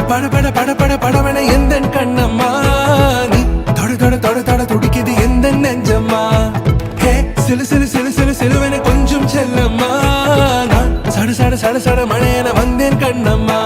பட பட பட பட படவன எந்த கண்ணம்மா நீ தொட தொட தொட தொட துடிக்குது எந்த நெஞ்சம்மா ஹே சிலு சிலு சிலு சிலு சிலுவன கொஞ்சம் செல்லம்மா நான் சட சட சட சட மழையன வந்தேன் கண்ணம்மா